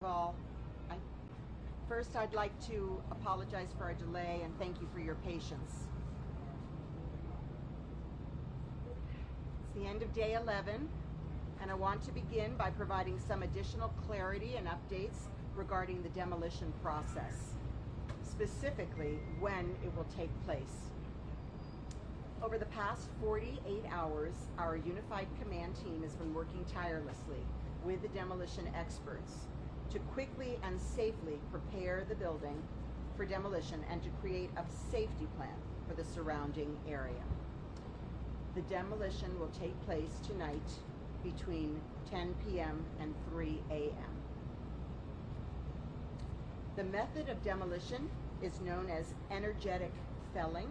Well, first I'd like to apologize for our delay and thank you for your patience. It's the end of day 11, and I want to begin by providing some additional clarity and updates regarding the demolition process, specifically when it will take place. Over the past 48 hours, our unified command team has been working tirelessly with the demolition experts to quickly and safely prepare the building for demolition and to create a safety plan for the surrounding area. The demolition will take place tonight between 10 p.m. and 3 a.m. The method of demolition is known as energetic felling.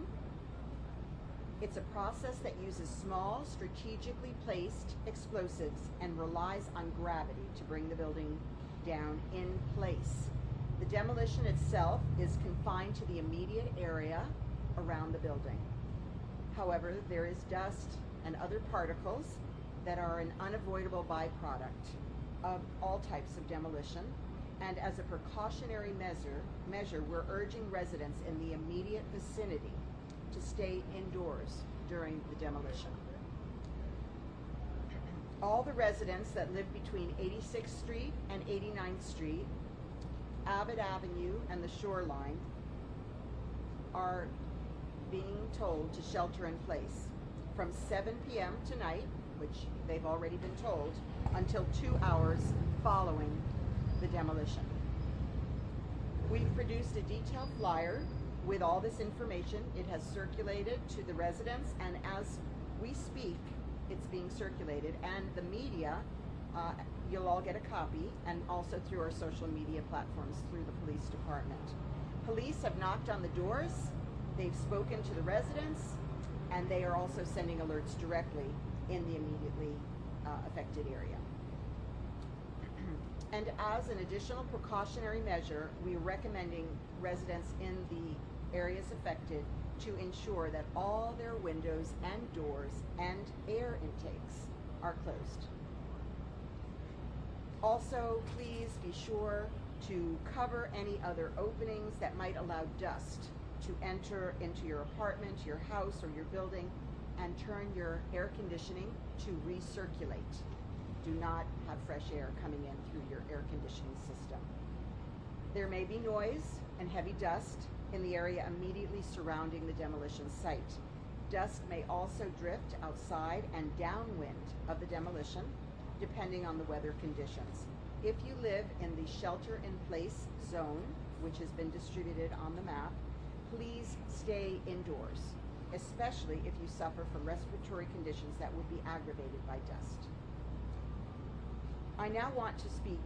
It's a process that uses small, strategically placed explosives and relies on gravity to bring the building down in place. The demolition itself is confined to the immediate area around the building. However, there is dust and other particles that are an unavoidable byproduct of all types of demolition, and as a precautionary measure, we're urging residents in the immediate vicinity to stay indoors during the demolition. All the residents that live between 86th Street and 89th Street, Abbott Avenue, and the shoreline are being told to shelter in place from 7 p.m. tonight, which they've already been told, until 2 hours following the demolition. We've produced a detailed flyer with all this information. It has circulated to the residents, and as we speak, it's being circulated, and the media, you'll all get a copy, and also through our social media platforms through the police department. Police have knocked on the doors, they've spoken to the residents, and they are also sending alerts directly in the immediately affected area. And as an additional precautionary measure, we're recommending residents in the areas affected to ensure that all their windows and doors and air intakes are closed. Also, please be sure to cover any other openings that might allow dust to enter into your apartment, your house, or your building, and turn your air conditioning to recirculate. Do not have fresh air coming in through your air conditioning system. There may be noise and heavy dust in the area immediately surrounding the demolition site. Dust may also drift outside and downwind of the demolition, depending on the weather conditions. If you live in the shelter-in-place zone, which has been distributed on the map, please stay indoors, especially if you suffer from respiratory conditions that would be aggravated by dust. I now want to speak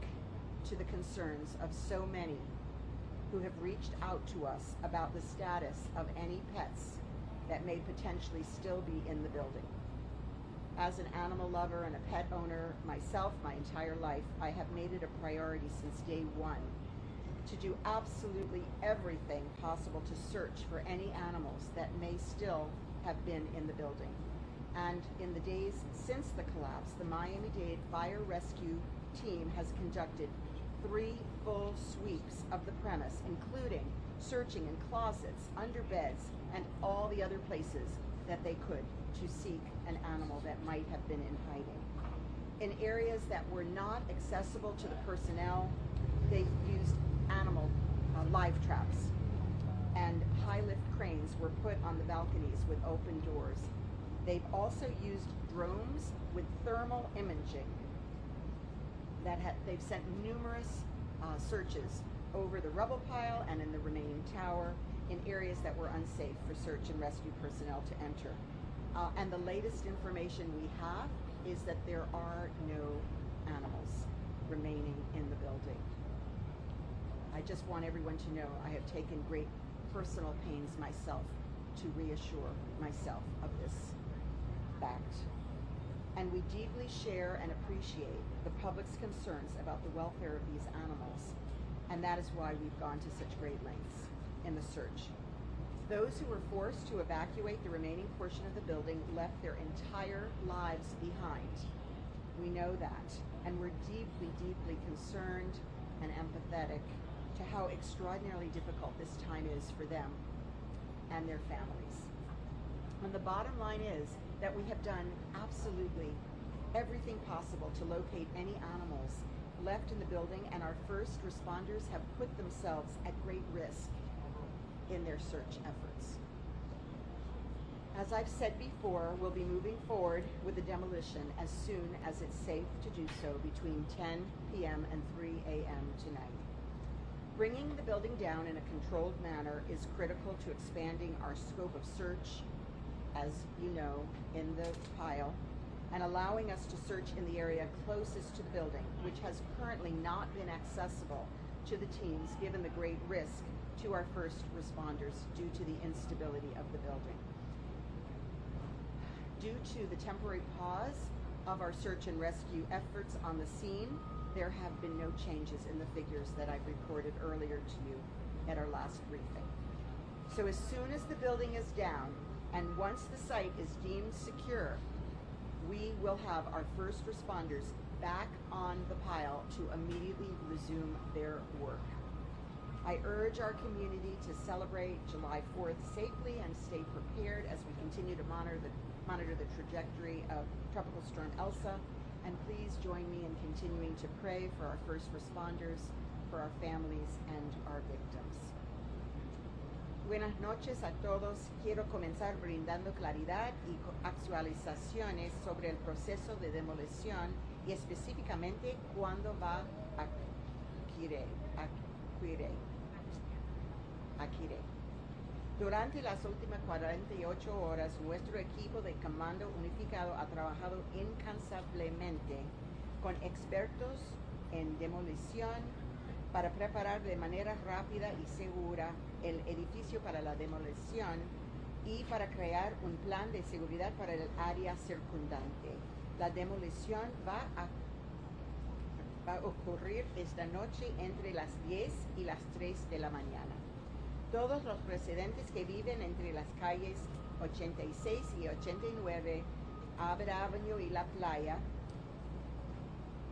to the concerns of so many who have reached out to us about the status of any pets that may potentially still be in the building. As an animal lover and a pet owner myself my entire life, I have made it a priority since day one to do absolutely everything possible to search for any animals that may still have been in the building. And in the days since the collapse, the Miami-Dade Fire Rescue Team has conducted 3 full sweeps of the premise, including searching in closets, under beds, and all the other places that they could to seek an animal that might have been in hiding. In areas that were not accessible to the personnel, they've used animal live traps, and high lift cranes were put on the balconies with open doors. They've also used drones with thermal imaging they've sent numerous searches over the rubble pile and in the remaining tower in areas that were unsafe for search and rescue personnel to enter. And the latest information we have is that there are no animals remaining in the building. I just want everyone to know I have taken great personal pains myself to reassure myself of this fact. And we deeply share and appreciate the public's concerns about the welfare of these animals, and that is why we've gone to such great lengths in the search. Those who were forced to evacuate the remaining portion of the building left their entire lives behind. We know that, and we're deeply, deeply concerned and empathetic to how extraordinarily difficult this time is for them and their families. And the bottom line is that we have done absolutely everything possible to locate any animals left in the building, and our first responders have put themselves at great risk in their search efforts. As I've said before, we'll be moving forward with the demolition as soon as it's safe to do so between 10 p.m. and 3 a.m. tonight. Bringing the building down in a controlled manner is critical to expanding our scope of search, as you know, in the pile, and allowing us to search in the area closest to the building, which has currently not been accessible to the teams given the great risk to our first responders due to the instability of the building. Due to the temporary pause of our search and rescue efforts on the scene, there have been no changes in the figures that I've reported earlier to you at our last briefing. So as soon as the building is down, and once the site is deemed secure, we will have our first responders back on the pile to immediately resume their work. I urge our community to celebrate July 4th safely and stay prepared as we continue to monitor the trajectory of Tropical Storm Elsa. And please join me in continuing to pray for our first responders, for our families, and our victims. Buenas noches a todos. Quiero comenzar brindando claridad y actualizaciones sobre el proceso de demolición y específicamente cuándo va a ocurrir. Durante las últimas 48 horas, nuestro equipo de comando unificado ha trabajado incansablemente con expertos en demolición para preparar de manera rápida y segura el edificio para la demolición y para crear un plan de seguridad para el área circundante. La demolición va a ocurrir esta noche entre las 10 y las 3 de la mañana. Todos los residentes que viven entre las calles 86 y 89, Abbott Avenue y La Playa,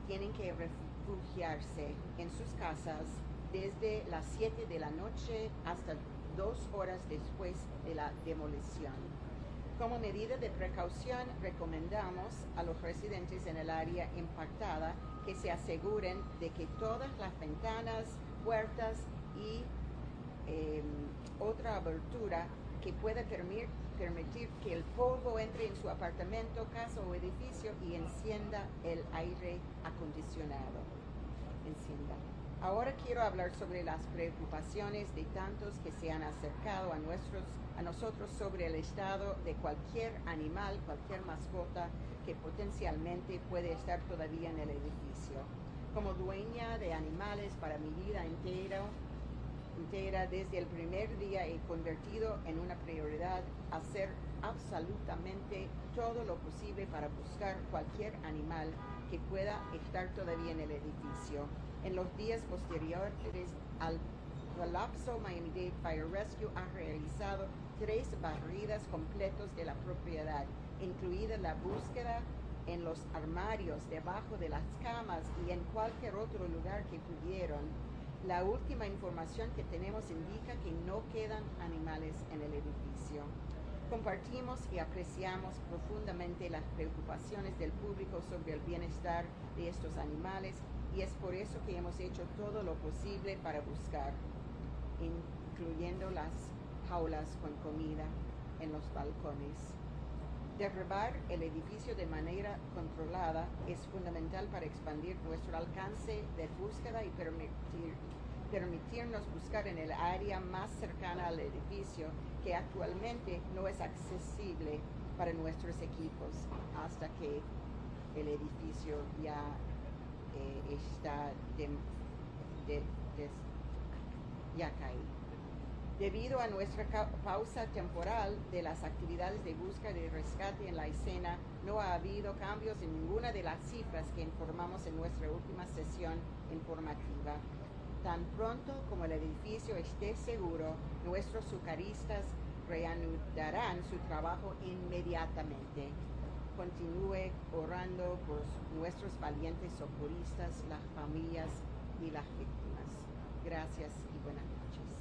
tienen que refugiarse en sus casas desde las 7 de la noche hasta 2 horas después de la demolición. Como medida de precaución, recomendamos a los residentes en el área impactada que se aseguren de que todas las ventanas, puertas y otra abertura que pueda permitir que el polvo entre en su apartamento, casa o edificio y encienda el aire acondicionado. Ahora quiero hablar sobre las preocupaciones de tantos que se han acercado a nosotros sobre el estado de cualquier animal, cualquier mascota que potencialmente puede estar todavía en el edificio. Como dueña de animales para mi vida entera, desde el primer día he convertido en una prioridad hacer absolutamente todo lo posible para buscar cualquier animal que pueda estar todavía en el edificio. En los días posteriores al colapso, Miami-Dade Fire Rescue ha realizado 3 barridas completas de la propiedad, incluida la búsqueda en los armarios, debajo de las camas y en cualquier otro lugar que pudieron. La última información que tenemos indica que no quedan animales en el edificio. Compartimos y apreciamos profundamente las preocupaciones del público sobre el bienestar de estos animales y es por eso que hemos hecho todo lo posible para buscar, incluyendo las jaulas con comida en los balcones. Derribar el edificio de manera controlada es fundamental para expandir nuestro alcance de búsqueda y permitirnos buscar en el área más cercana al edificio que actualmente no es accesible para nuestros equipos hasta que el edificio ya está ya caído. Debido a nuestra pausa temporal de las actividades de búsqueda y rescate en la escena, no ha habido cambios en ninguna de las cifras que informamos en nuestra última sesión informativa. Tan pronto como el edificio esté seguro, nuestros socorristas reanudarán su trabajo inmediatamente. Continúe orando por nuestros valientes socorristas, las familias y las víctimas. Gracias y buenas noches.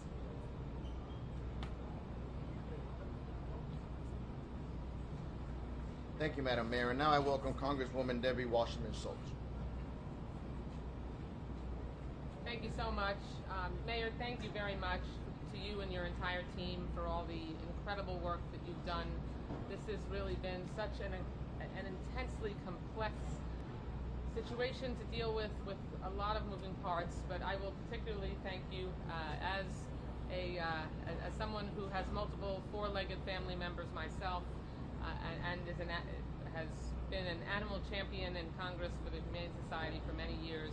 Thank you, Madam Mayor. And now I welcome Congresswoman Debbie Wasserman Schultz. Thank you so much. Mayor, thank you very much to you and your entire team for all the incredible work that you've done. This has really been such an intensely complex situation to deal with a lot of moving parts, but I will particularly thank you as someone who has multiple four-legged family members myself, and has been an animal champion in Congress for the Humane Society for many years.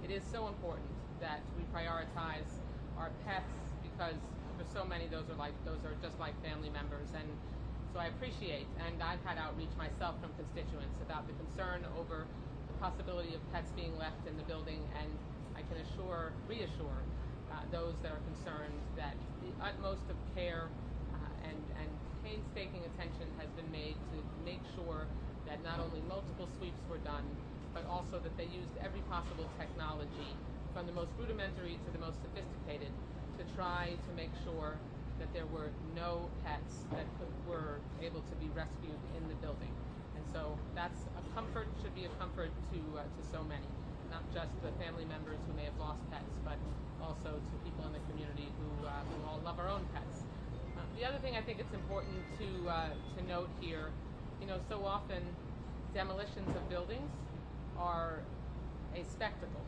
It is so important that we prioritize our pets, because for so many those are just like family members. And so I appreciate, and I've had outreach myself from constituents about the concern over the possibility of pets being left in the building, and I can reassure those that are concerned that the utmost of care and painstaking attention has been made to make sure that not only multiple sweeps were done, but also that they used every possible technology, from the most rudimentary to the most sophisticated, to try to make sure that there were no pets that were able to be rescued in the building. And so that's a comfort, should be a comfort to so many, not just the family members who may have lost pets, but also to people in the community who all love our own pets. The other thing I think it's important to note here, so often demolitions of buildings are a spectacle.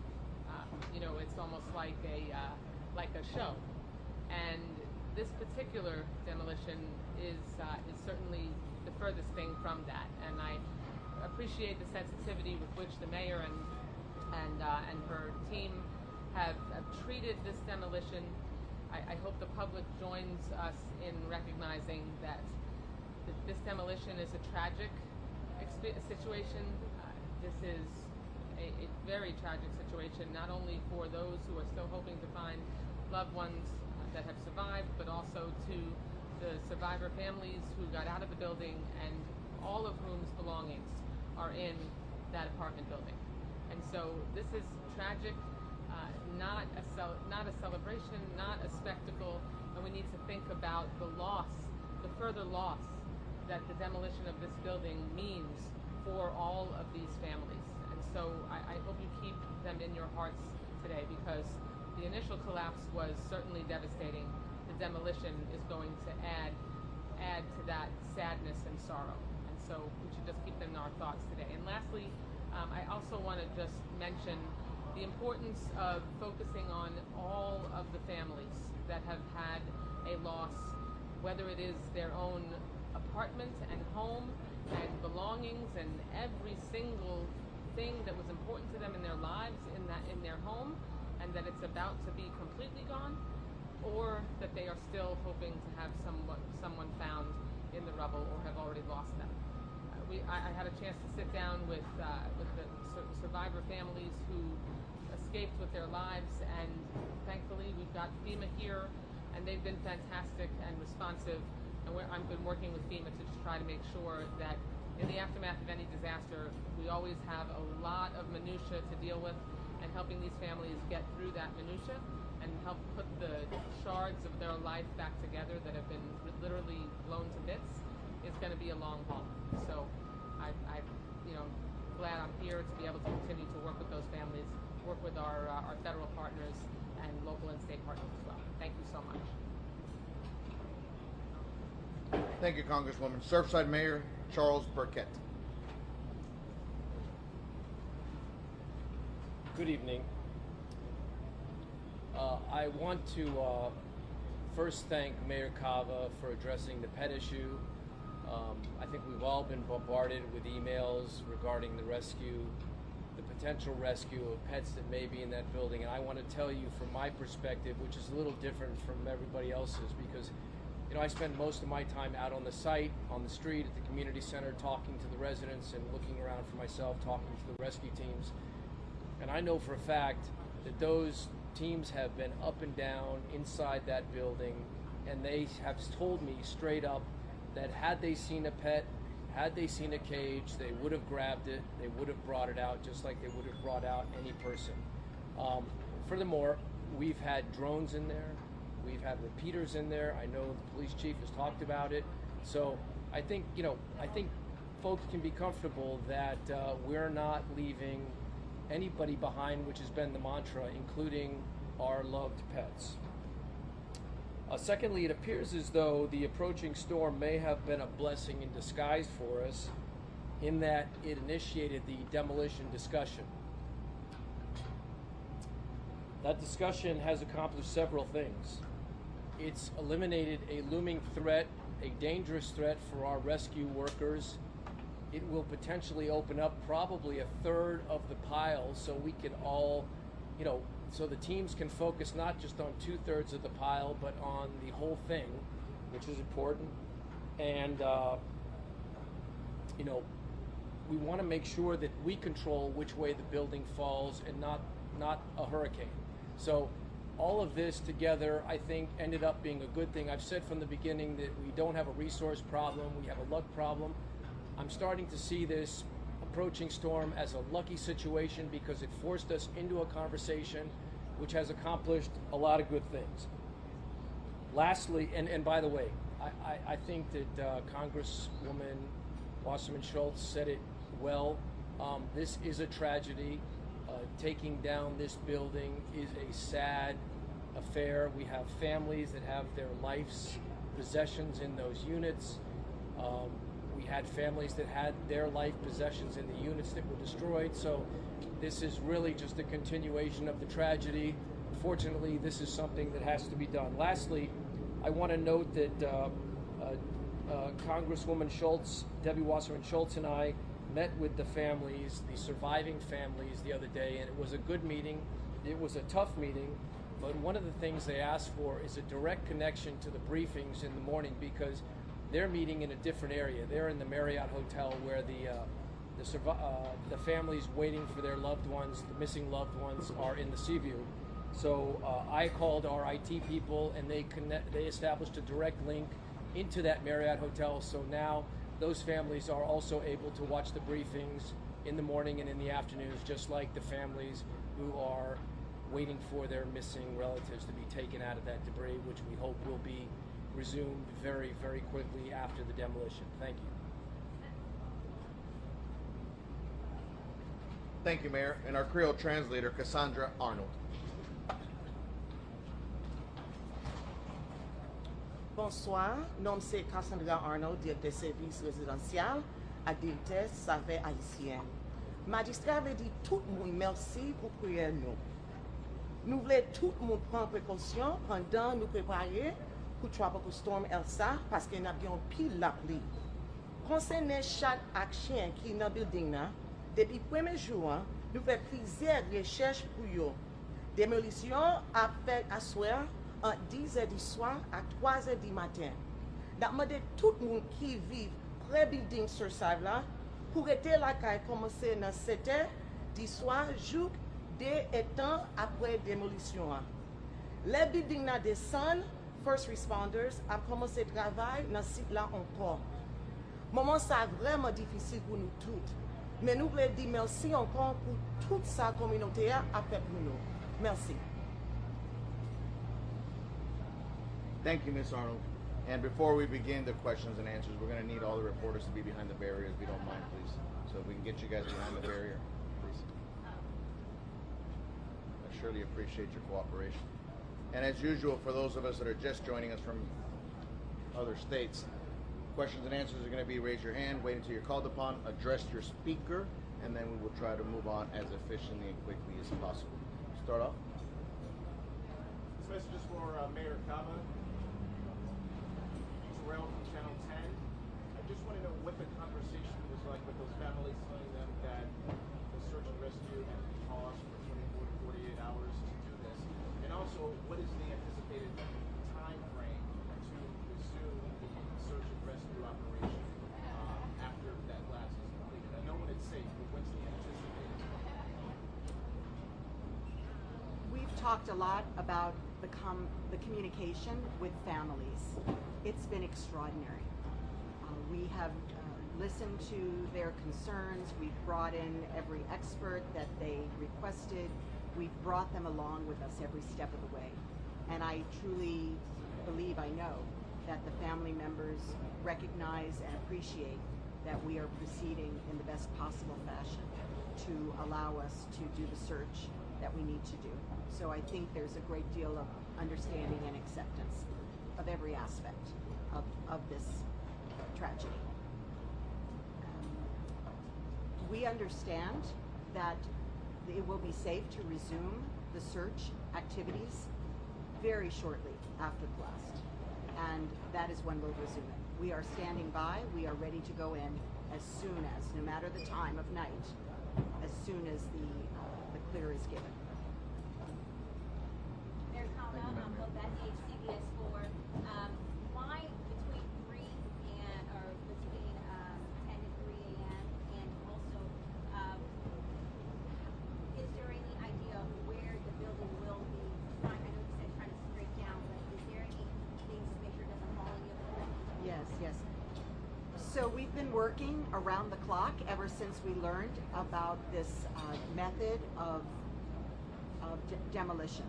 It's almost like a show, and this particular demolition is certainly the furthest thing from that. And I appreciate the sensitivity with which the mayor and her team have treated this demolition. I hope the public joins us in recognizing that this demolition is a tragic situation. This is a very tragic situation, not only for those who are still hoping to find loved ones that have survived, but also to the survivor families who got out of the building and all of whom's belongings are in that apartment building. And so this is tragic, not a celebration, not a spectacle, and we need to think about the further loss that the demolition of this building means for all of these families. And so I hope you keep them in your hearts today, because the initial collapse was certainly devastating. The demolition is going to add to that sadness and sorrow. And so we should just keep them in our thoughts today. And lastly, I also want to just mention the importance of focusing on all of the families that have had a loss, whether it is their own apartment and home and belongings and every single thing that was important to them in their lives in their home, and that it's about to be completely gone, or that they are still hoping to have someone found in the rubble or have already lost them. I had a chance to sit down with the survivor families who escaped with their lives, and thankfully we've got FEMA here, and they've been fantastic and responsive. And I've been working with FEMA to just try to make sure that in the aftermath of any disaster, we always have a lot of minutia to deal with, and helping these families get through that minutia and help put the shards of their life back together that have been literally blown to bits is going to be a long haul. So I'm glad I'm here to be able to continue to work with those families, work with our federal partners and local and state partners as well. Thank you so much. Thank you, Congresswoman. Surfside Mayor Charles Burkett. Good evening. I want to first thank Mayor Cava for addressing the pet issue. I think we've all been bombarded with emails regarding the potential rescue of pets that may be in that building. And I want to tell you from my perspective, which is a little different from everybody else's, because I spend most of my time out on the site, on the street, at the community center, talking to the residents and looking around for myself, talking to the rescue teams. And I know for a fact that those teams have been up and down inside that building, and they have told me straight up that had they seen a pet, had they seen a cage, they would have grabbed it, they would have brought it out, just like they would have brought out any person. Furthermore, We've had drones in there. We've had repeaters in there. I know the police chief has talked about it. So I think, I think folks can be comfortable that we're not leaving anybody behind, which has been the mantra, including our loved pets. Secondly, it appears as though the approaching storm may have been a blessing in disguise for us in that it initiated the demolition discussion. That discussion has accomplished several things. It's eliminated a looming threat, a dangerous threat for our rescue workers. It will potentially open up probably a third of the pile so we can all, so the teams can focus not just on 2/3 of the pile, but on the whole thing, which is important. And, we want to make sure that we control which way the building falls and not a hurricane. So all of this together, I think, ended up being a good thing. I've said from the beginning that we don't have a resource problem, we have a luck problem. I'm starting to see this approaching storm as a lucky situation because it forced us into a conversation which has accomplished a lot of good things. Lastly, and by the way, I think that Congresswoman Wasserman Schultz said it well. This is a tragedy. Taking down this building is a sad affair. We have families that have their life's possessions in those units. We had families that had their life possessions in the units that were destroyed. So this is really just a continuation of the tragedy. Unfortunately, this is something that has to be done. Lastly, I want to note that Congresswoman Schultz, Debbie Wasserman Schultz, and I met with the families, the surviving families, the other day, and it was a good meeting. It was a tough meeting, but one of the things they asked for is a direct connection to the briefings in the morning because they're meeting in a different area. They're in the Marriott Hotel where the families waiting for their loved ones, the missing loved ones, are in the Seaview. So I called our IT people, and they established a direct link into that Marriott Hotel. So now those families are also able to watch the briefings in the morning and in the afternoons, just like the families who are waiting for their missing relatives to be taken out of that debris, which we hope will be resumed very, very quickly after the demolition. Thank you. Thank you, Mayor. And our Creole translator, Cassandra Arnold. Bonsoir, nom c'est Cassandra Arnold, directeur service résidentiel et directeur saveur haïtien. Magistrat veut dire tout le monde merci pour prière nous. Nous voulons tout le monde prendre précaution pendant nous préparer pour tropical storm Elsa parce que nous avons pile la pluie. Concernant chaque action qui est dans le building, depuis le premier jour, nous faisons plusieurs recherches pour eux. Démolition a fait à soir entre 10h du soir à 3h du matin. Nous demandons tout le monde qui vit près du building Surfside là pour rester là quand il commence dans 7h du soir, jour 2 temps après démolition. Les buildings là descendent, first responders a commencé le travail dans ce site là encore. Moment ça vraiment difficile pour nous toutes. Mais nous voulons dire merci encore pour toute sa communauté a fait pour nous. Merci. Thank you, Ms. Arnold. And before we begin the questions and answers, we're going to need all the reporters to be behind the barrier, if you don't mind, please. So if we can get you guys behind the barrier, please. I surely appreciate your cooperation. And as usual, for those of us that are just joining us from other states, questions and answers are going to be raise your hand, wait until you're called upon, address your speaker, and then we will try to move on as efficiently and quickly as possible. Start off. This message is for Mayor Cava. Terrell from Channel 10. I just want to know what the conversation was like with those families, telling them that the search and rescue had to pause for 24 to 48 hours to do this. And also, what is the anticipated time frame to resume the search and rescue operation after that last is completed? I know when it's safe, but what's the anticipated time? We've talked a lot about the communication with families. It's been extraordinary. We have listened to their concerns. We've brought in every expert that they requested. we've brought them along with us every step of the way. And I truly believe, I know, that the family members recognize and appreciate that we are proceeding in the best possible fashion to allow us to do the search that we need to do. So I think there's a great deal of understanding and acceptance of every aspect of this tragedy. We understand that it will be safe to resume the search activities very shortly after the blast, and that is when we'll resume it. We are standing by. We are ready to go in as soon as, no matter the time of night, as soon as the clear is given. Mayor Kava, Beth HCBS 4. Why between 3 and, or between 10 and 3 a.m. and also, is there any idea of where the building will be? I know you said trying to straight down, but is there any things to make sure it doesn't fall in your foot? Yes, yes. So we've been working around the clock ever since we learned about this method of demolition.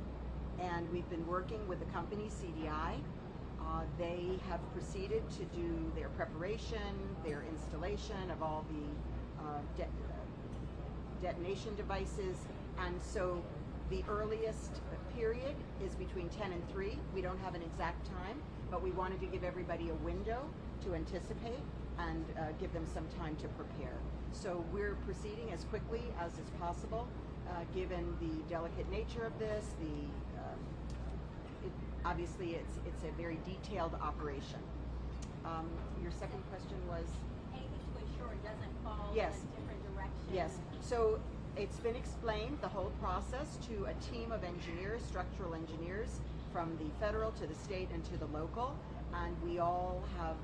And we've been working with the company CDI. They have proceeded to do their preparation, their installation of all the detonation devices. And so the earliest period is between 10 and 3. We don't have an exact time, but we wanted to give everybody a window to anticipate and give them some time to prepare. So we're proceeding as quickly as is possible, given the delicate nature of this. Obviously, it's a very detailed operation. Your second question was? Anything to ensure it doesn't fall Yes. in a different direction? Yes. So it's been explained, the whole process, to a team of engineers, structural engineers, from the federal to the state and to the local, and we all have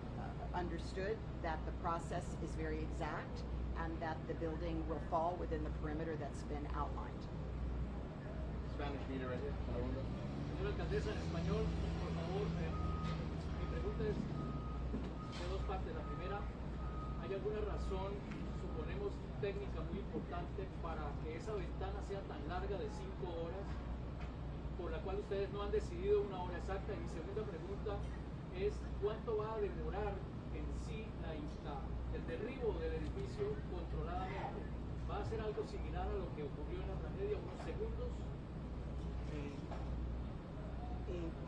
understood that the process is very exact and that the building will fall within the perimeter that's been outlined. Spanish meter right here. Señora alcaldesa, en español, por favor, mi pregunta es de dos partes. La primera, ¿hay alguna razón, suponemos técnica muy importante, para que esa ventana sea tan larga de 5 horas, por la cual ustedes no han decidido una hora exacta? Y mi segunda pregunta es, ¿cuánto va a demorar en sí el derribo del edificio controladamente? ¿Va a ser algo similar a lo que ocurrió en la tragedia, unos segundos?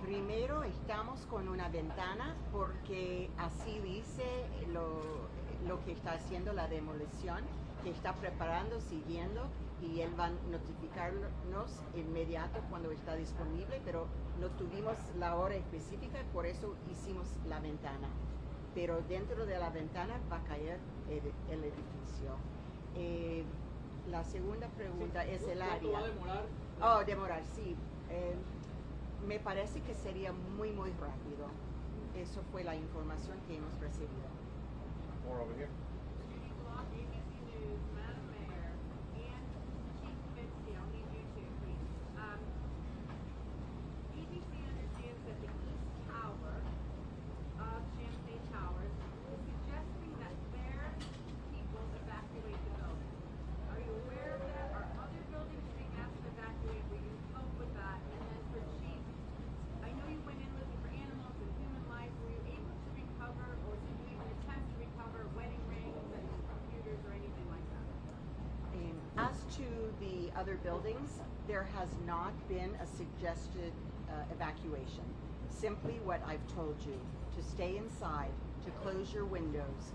Primero estamos con una ventana porque así dice lo que está haciendo la demolición, que está preparando, siguiendo, y él va a notificarnos inmediato cuando está disponible, pero no tuvimos la hora específica, por eso hicimos la ventana. Pero dentro de la ventana va a caer el edificio. La segunda pregunta es el área. ¿Cuánto va a demorar? Oh, demorar, sí. Me parece que sería muy rápido. Eso fue la información que hemos recibido. More over here. Madam Mayor and Chief Vinci, I'll need you two, please. ABC understands that the East Tower of Champaign Towers is suggesting that their people evacuate the building. Are you aware of that? Are other buildings being asked to evacuate? Will you help with that? And then for Chief, I know you went in looking for animals and human life. Were you able to recover, or did you even attempt to recover wedding rings and computers or anything like that? As to the other buildings, there has not been a suggested evacuation. Simply what I've told you, to stay inside, to close your windows,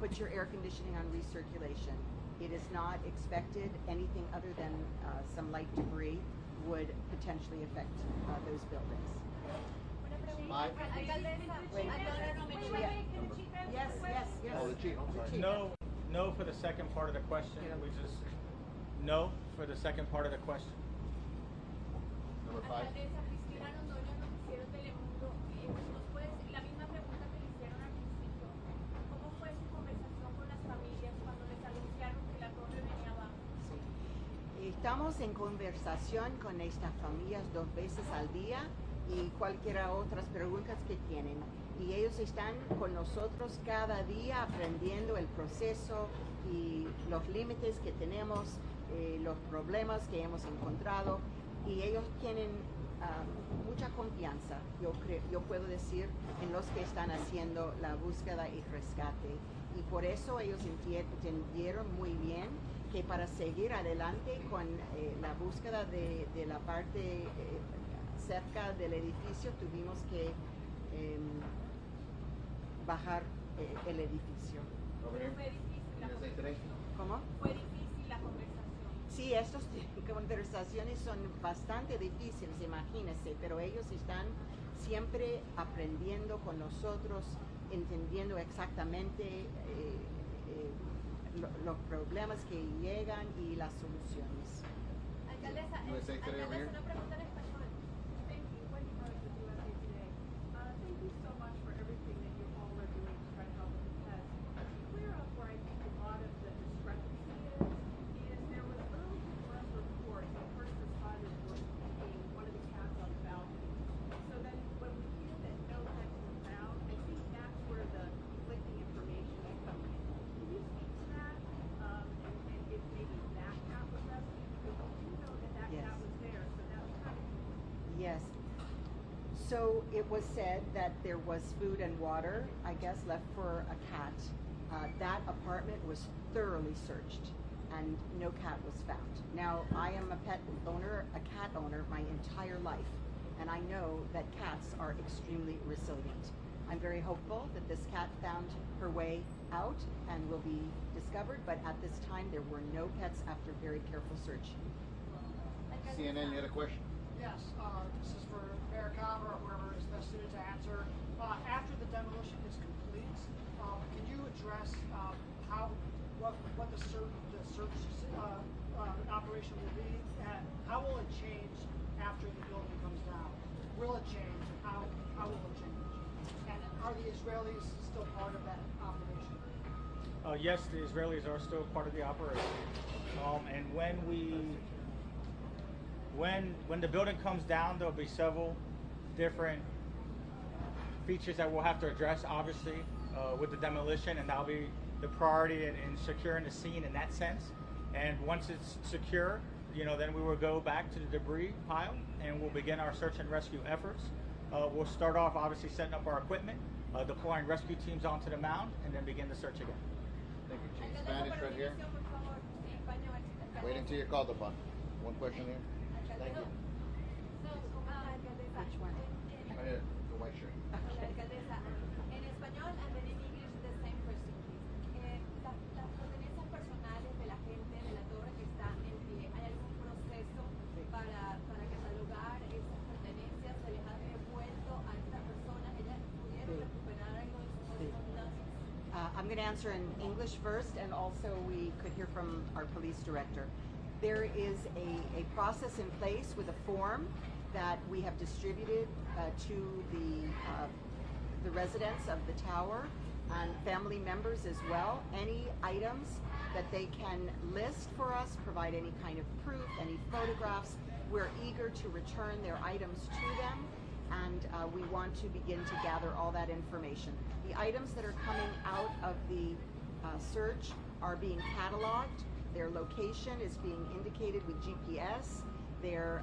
put your air conditioning on recirculation. It is not expected anything other than some light debris would potentially affect those buildings. Yes. Oh, the chief. I'm sorry. No for the second part of the question. No for the second part of the question. Number 5. Alcaldesa Cristina Londoño, noticiero Telemundo, ¿nos puede decir la misma pregunta que le hicieron al principio? ¿Cómo fue su conversación con las familias cuando les anunciaron que la torre venía abajo? Estamos en conversación con estas familias 2 veces al día y cualquiera otras preguntas que tienen. Y ellos están con nosotros cada día aprendiendo el proceso y los límites que tenemos. los problemas que hemos encontrado y ellos tienen mucha confianza, yo puedo decir, en los que están haciendo la búsqueda y rescate. Y por eso ellos entendieron muy bien que para seguir adelante con la búsqueda de la parte cerca del edificio tuvimos que bajar el edificio. Fue difícil la conversación. ¿Cómo? Fue difícil la conversación. Sí, estas conversaciones son bastante difíciles, imagínense, pero ellos están siempre aprendiendo con nosotros, entendiendo exactamente los problemas que llegan y las soluciones. Alcaldesa, USA Today over here. una pregunta en español. Thank you. Wendy Rose with USA Today. Thank you so much for everything that you all are doing to try to help with the pets. To clear up where I think a lot of the discrepancy is there was early press reports that first responders were keeping one of the cats on the balcony. So then when we hear that no pets were found, I think that's where the conflicting information is coming in. Can you speak to that? And if maybe that cat was rescued? Because we do know that Yes. cat was there, so that was kind of Yes. So it was said that there was food and water, I guess, left for a cat. That apartment was thoroughly searched and no cat was found. Now, I am a pet owner, a cat owner my entire life, and I know that cats are extremely resilient. I'm very hopeful that this cat found her way out and will be discovered, but at this time there were no pets after very careful search. CNN, you had a question? Yes, this is for Mayor Cava or whoever is best suited to answer. After the demolition is complete, can you address what the search operation will be, and how will it change after the building comes down? Will it change? How will it change? And are the Israelis still part of that operation? Yes, the Israelis are still part of the operation. And when the building comes down, there'll be several different features that we'll have to address, obviously, with the demolition, and that'll be the priority in securing the scene in that sense. And once it's secure, then we will go back to the debris pile and we'll begin our search and rescue efforts. We'll start off obviously setting up our equipment, deploying rescue teams onto the mound, and then begin the search again. Thank you, Chief. Spanish right here. Wait until you're called upon. One question here. Thank you. Which one? Right here, the white shirt. Alcaldesa, en español and then in English the same question, please. Las pertenencias personales de la gente de la torre que está en pie, ¿hay algún proceso para catalogar esas pertenencias? ¿Se les ha devuelto a estas personas? ¿Ellas pudieron recuperar algo de sus circunstancias? I'm going to answer in English first, and also we could hear from our police director. There is a process in place with a form that we have distributed to the residents of the tower and family members as well. Any items that they can list for us, provide any kind of proof, any photographs. We're eager to return their items to them, and we want to begin to gather all that information. The items that are coming out of the search are being cataloged. Their location is being indicated with GPS. They're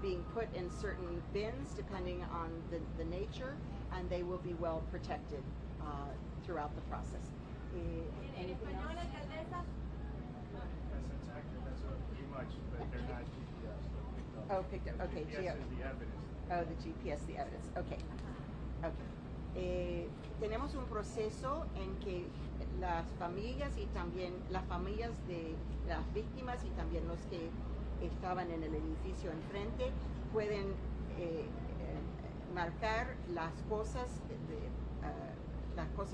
being put in certain bins depending on the nature, and they will be well protected throughout the process. En español, alcaldesa. That's accurate. That's pretty much, but they're not GPS. Oh, picked up. Okay. GPS is the evidence. Oh, the GPS, the evidence. Okay. Okay. Tenemos un proceso en que las familias y también las familias de las víctimas y también los que estaban en el edificio enfrente pueden marcar las cosas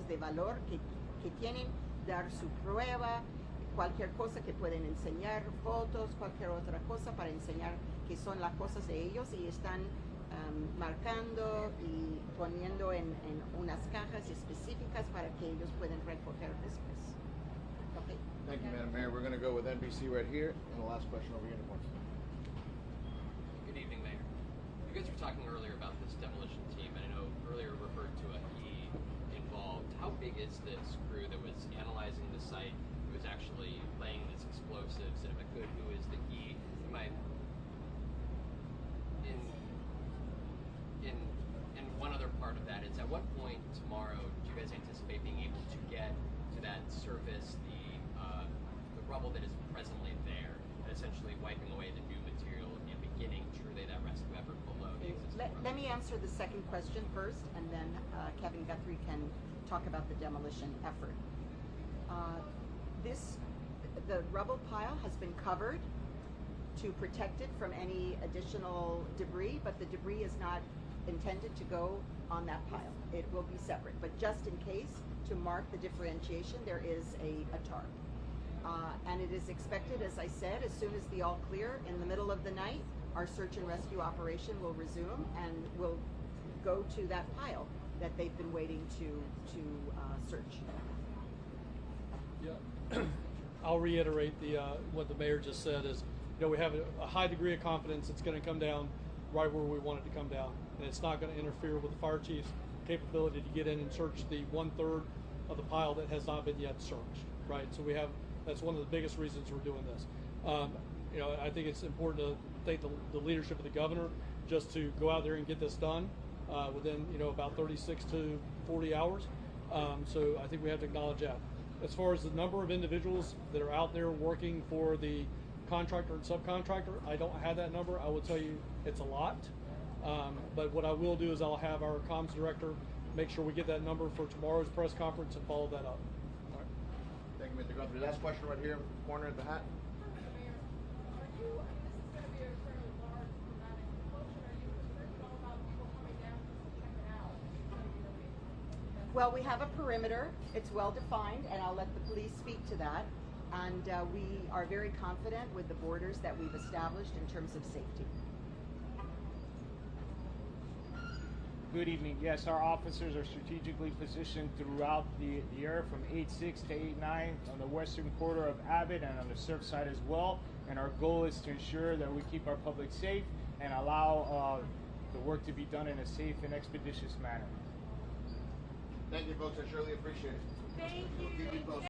de valor que tienen, dar su prueba, cualquier cosa que pueden enseñar, fotos, cualquier otra cosa para enseñar que son las cosas de ellos, y están marcando y poniendo en unas cajas específicas para que ellos puedan recoger después. Okay. Thank you, Madam Mayor. We're going to go with NBC right here, and the last question over here in the corner. Good evening, Mayor. You guys were talking earlier about this demolition team, and I know earlier referred to a he involved. How big is this crew that was analyzing the site who is actually laying these explosives, and if I could, who is the key? In one other part of that is, at what point tomorrow do you guys anticipate being able to get to that surface the rubble that is presently there, and essentially wiping away the new material and beginning truly that rescue effort below the existing Let me answer the second question first, and then Kevin Guthrie can talk about the demolition effort. The rubble pile has been covered to protect it from any additional debris, but the debris is not intended to go on that pile. It will be separate, but just in case, to mark the differentiation, there is a tarp. And it is expected, as I said, as soon as the all clear in the middle of the night, our search and rescue operation will resume and will go to that pile that they've been waiting to search. Yeah, I'll reiterate what the mayor just said is, we have a high degree of confidence it's going to come down right where we want it to come down, and it's not going to interfere with the fire chief's capability to get in and search the 1/3 of the pile that has not been yet searched. Right, so that's one of the biggest reasons we're doing this. I think it's important to thank the leadership of the governor just to go out there and get this done within about 36 to 40 hours. So I think we have to acknowledge that. As far as the number of individuals that are out there working for the contractor and subcontractor, I don't have that number. I will tell you it's a lot. But what I will do is I'll have our comms director make sure we get that number for tomorrow's press conference and follow that up. All right. Thank you, Mr. Guthrie. Last question right here, corner at the hat. Well, we have a perimeter. It's well defined, and I'll let the police speak to that. And we are very confident with the borders that we've established in terms of safety. Good evening. Yes, our officers are strategically positioned throughout the area from 8-6 to 8-9 on the western quarter of Abbott and on the Surfside as well. And our goal is to ensure that we keep our public safe and allow the work to be done in a safe and expeditious manner. Thank you, folks. I surely appreciate it. Thank We'll keep you you. posted.